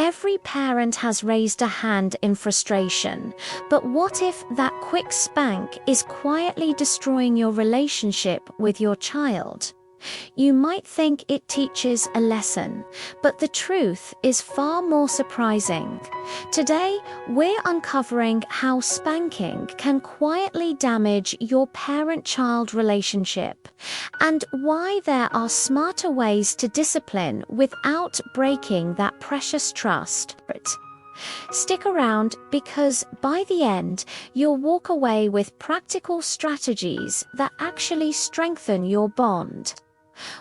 Every parent has raised a hand in frustration, but what if that quick spank is quietly destroying your relationship with your child? You might think it teaches a lesson, but the truth is far more surprising. Today, we're uncovering how spanking can quietly damage your parent-child relationship, and why there are smarter ways to discipline without breaking that precious trust. Stick around, because by the end, you'll walk away with practical strategies that actually strengthen your bond.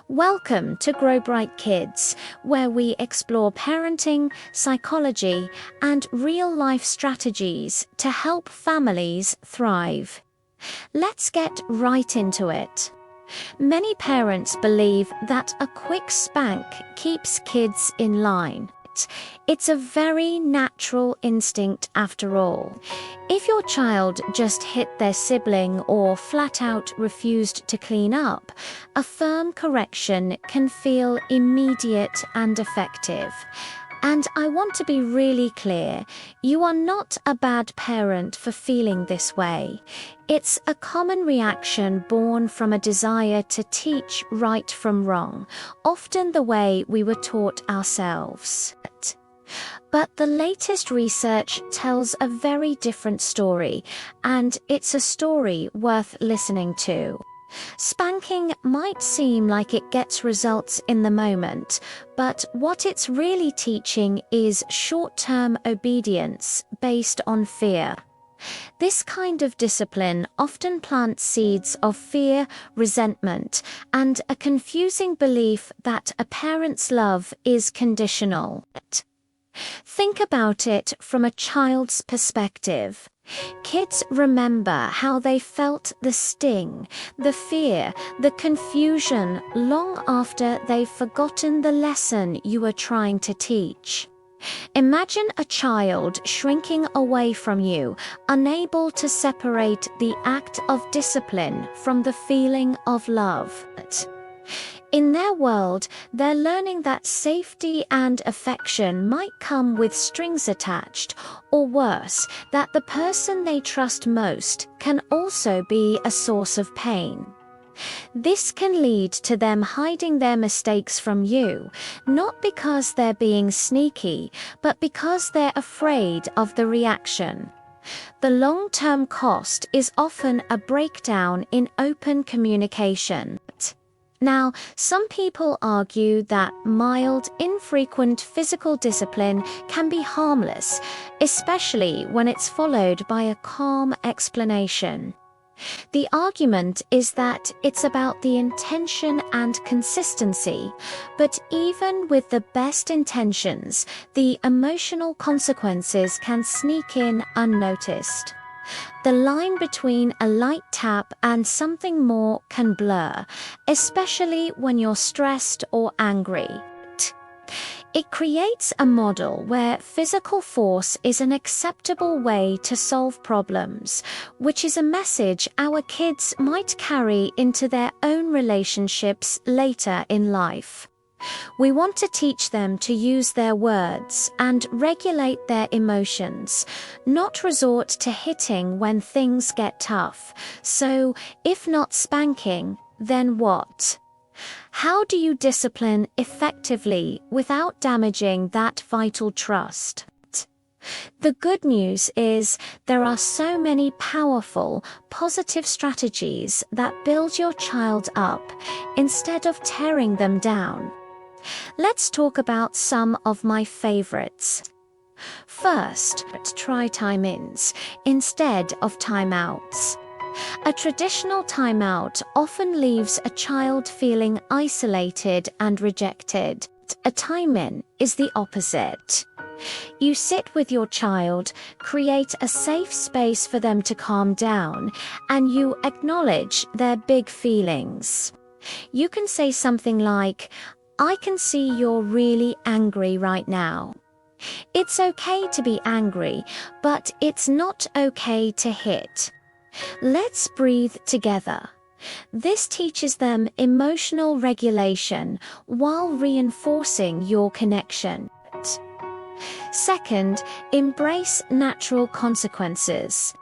Welcome to Grow Bright Kids, where we explore parenting, psychology, and real-life strategies to help families thrive. Let's get right into it. Many parents believe that a quick spank keeps kids in line. It's a very natural instinct after all. If your child just hit their sibling or flat out refused to clean up, a firm correction can feel immediate and effective. And I want to be really clear, you are not a bad parent for feeling this way. It's a common reaction born from a desire to teach right from wrong, often the way we were taught ourselves. But the latest research tells a very different story, and it's a story worth listening to. Spanking might seem like it gets results in the moment, but what it's really teaching is short-term obedience based on fear. This kind of discipline often plants seeds of fear, resentment, and a confusing belief that a parent's love is conditional. Think about it from a child's perspective. Kids remember how they felt the sting, the fear, the confusion long after they've forgotten the lesson you were trying to teach. Imagine a child shrinking away from you, unable to separate the act of discipline from the feeling of love. In their world, they're learning that safety and affection might come with strings attached, or worse, that the person they trust most can also be a source of pain. This can lead to them hiding their mistakes from you, not because they're being sneaky, but because they're afraid of the reaction. The long-term cost is often a breakdown in open communication. Now, some people argue that mild, infrequent physical discipline can be harmless, especially when it's followed by a calm explanation. The argument is that it's about the intention and consistency, but even with the best intentions, the emotional consequences can sneak in unnoticed. The line between a light tap and something more can blur, especially when you're stressed or angry. It creates a model where physical force is an acceptable way to solve problems, which is a message our kids might carry into their own relationships later in life. We want to teach them to use their words and regulate their emotions, not resort to hitting when things get tough. So, if not spanking, then what? How do you discipline effectively without damaging that vital trust? The good news is there are so many powerful, positive strategies that build your child up instead of tearing them down. Let's talk about some of my favorites. First, try time-ins instead of timeouts. A traditional timeout often leaves a child feeling isolated and rejected. A time-in is the opposite. You sit with your child, create a safe space for them to calm down, and you acknowledge their big feelings. You can say something like, "I can see you're really angry right now. It's okay to be angry, but it's not okay to hit. Let's breathe together." This teaches them emotional regulation while reinforcing your connection. Second, embrace natural consequences.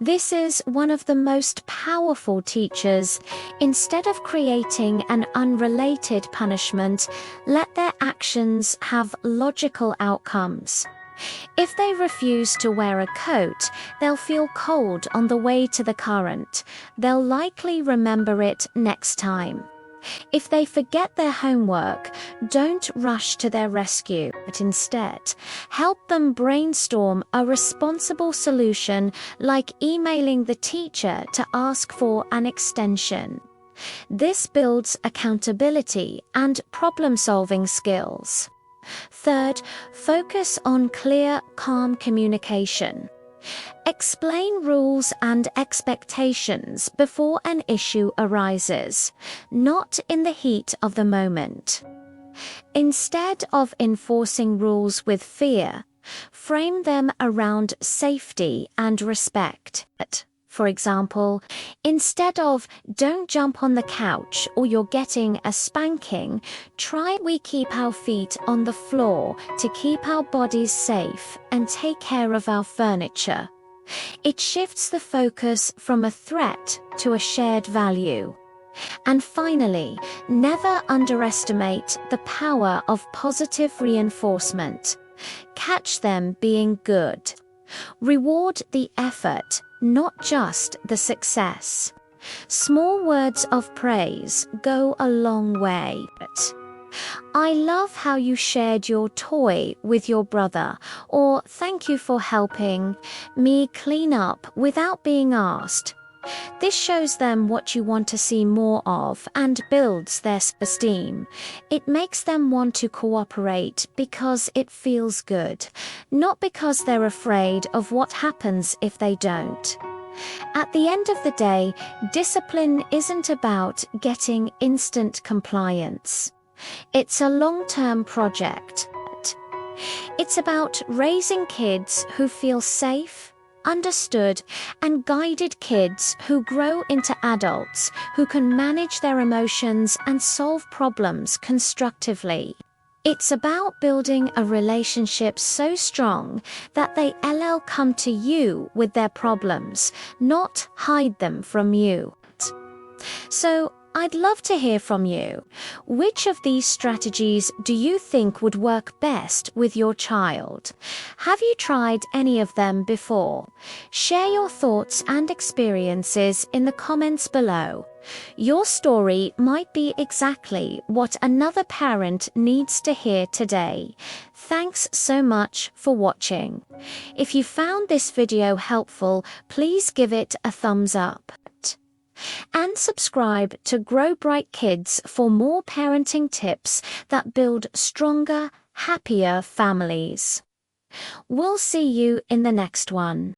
This is one of the most powerful teachers. Instead of creating an unrelated punishment, let their actions have logical outcomes. If they refuse to wear a coat, they'll feel cold on the way to the current. They'll likely remember it next time. If they forget their homework, don't rush to their rescue, but instead, help them brainstorm a responsible solution, like emailing the teacher to ask for an extension. This builds accountability and problem-solving skills. Third, focus on clear, calm communication. Explain rules and expectations before an issue arises, not in the heat of the moment. Instead of enforcing rules with fear, frame them around safety and respect. For example, instead of "don't jump on the couch or you're getting a spanking," try "we keep our feet on the floor to keep our bodies safe and take care of our furniture." It shifts the focus from a threat to a shared value. And finally, never underestimate the power of positive reinforcement. Catch them being good. Reward the effort, not just the success. Small words of praise go a long way. "I love how you shared your toy with your brother," or "thank you for helping me clean up without being asked." This shows them what you want to see more of and builds their esteem. It makes them want to cooperate because it feels good, not because they're afraid of what happens if they don't. At the end of the day, discipline isn't about getting instant compliance. It's a long-term project. It's about raising kids who feel safe, understood, and guided, kids who grow into adults who can manage their emotions and solve problems constructively. It's about building a relationship so strong that they'll come to you with their problems, not hide them from you. So, I'd love to hear from you. Which of these strategies do you think would work best with your child? Have you tried any of them before? Share your thoughts and experiences in the comments below. Your story might be exactly what another parent needs to hear today. Thanks so much for watching. If you found this video helpful, please give it a thumbs up. And subscribe to Grow Bright Kids for more parenting tips that build stronger, happier families. We'll see you in the next one.